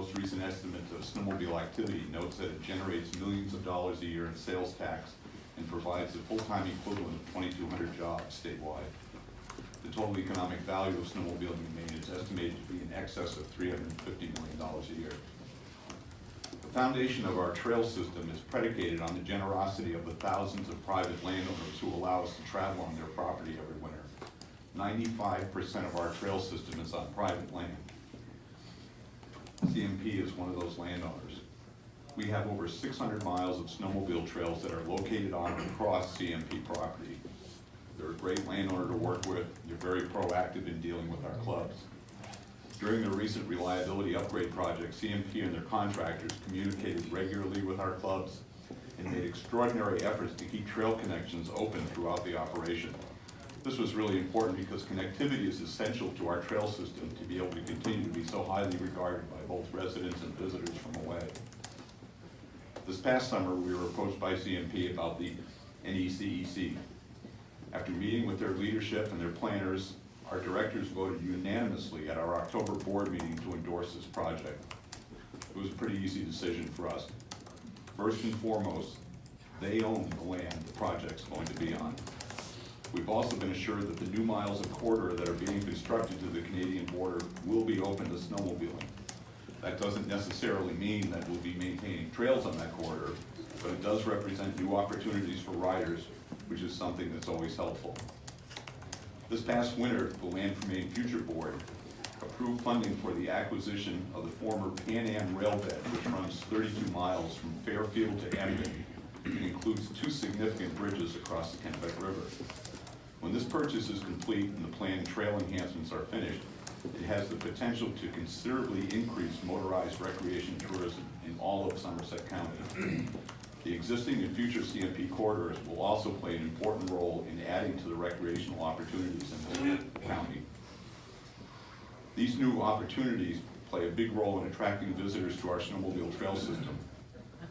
most recent estimate of snowmobile activity notes that it generates millions of dollars a year in sales tax and provides a full-time equivalent of 2,200 jobs statewide. The total economic value of snowmobiling in Maine is estimated to be in excess of $350 million a year. The foundation of our trail system is predicated on the generosity of the thousands of private landowners who allow us to travel on their property every winter. 95% of our trail system is on private land. CMP is one of those landowners. We have over 600 miles of snowmobile trails that are located on and across CMP property. They're a great landowner to work with. They're very proactive in dealing with our clubs. During the recent reliability upgrade project, CMP and their contractors communicated regularly with our clubs and made extraordinary efforts to keep trail connections open throughout the operation. This was really important because connectivity is essential to our trail system to be able to continue to be so highly regarded by both residents and visitors from away. This past summer, we were approached by CMP about the NECEC. After meeting with their leadership and their planners, our directors voted unanimously at our October board meeting to endorse this project. It was a pretty easy decision for us. First and foremost, they own the land the project's going to be on. We've also been assured that the new miles of corridor that are being constructed to the Canadian border will be open to snowmobiling. That doesn't necessarily mean that we'll be maintaining trails on that corridor, but it does represent new opportunities for riders, which is something that's always helpful. This past winter, the Land for Maine Future Board approved funding for the acquisition of the former Pan Am rail bed, which runs 32 miles from Fairfield to Emden and includes 2 significant bridges across the Kennebec River. When this purchase is complete and the planned trail enhancements are finished, it has the potential to considerably increase motorized recreation tourism in all of Somerset County. The existing and future CMP corridors will also play an important role in adding to the recreational opportunities in the county. These new opportunities play a big role in attracting visitors to our snowmobile trail system.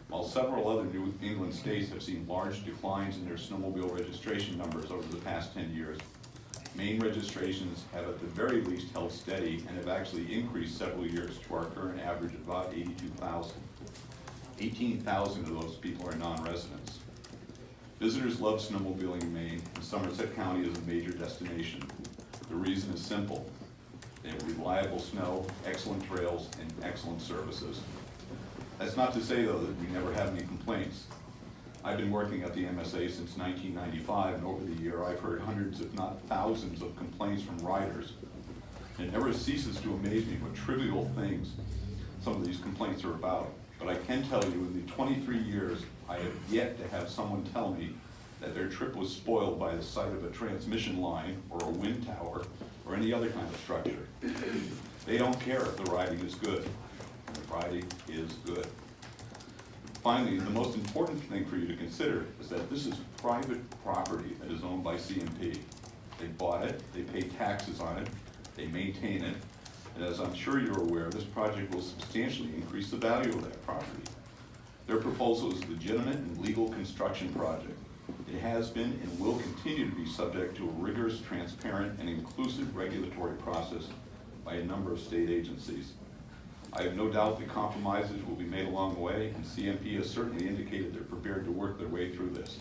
While several other New England states have seen large declines in their snowmobile registration numbers over the past 10 years, Maine registrations have at the very least held steady and have actually increased several years to our current average of about 82,000. 18,000 of those people are non-residents. Visitors love snowmobiling in Maine, and Somerset County is a major destination. The reason is simple. They have reliable snow, excellent trails, and excellent services. That's not to say, though, that we never have any complaints. I've been working at the MSA since 1995, and over the year I've heard hundreds, if not thousands, of complaints from riders. It never ceases to amaze me what trivial things some of these complaints are about. But I can tell you, in the 23 years, I have yet to have someone tell me that their trip was spoiled by the sight of a transmission line or a wind tower or any other kind of structure. They don't care if the riding is good. The riding is good. Finally, the most important thing for you to consider is that this is private property that is owned by CMP. They bought it, they pay taxes on it, they maintain it, and as I'm sure you're aware, this project will substantially increase the value of that property. Their proposal is a legitimate and legal construction project. It has been and will continue to be subject to a rigorous, transparent, and inclusive regulatory process by a number of state agencies. I have no doubt that compromises will be made along the way, and CMP has certainly indicated they're prepared to work their way through this.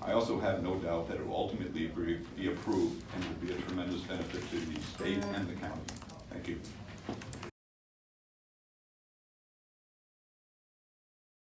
I also have no doubt that it will ultimately be approved and will be a tremendous benefit to the state and the county. Thank you.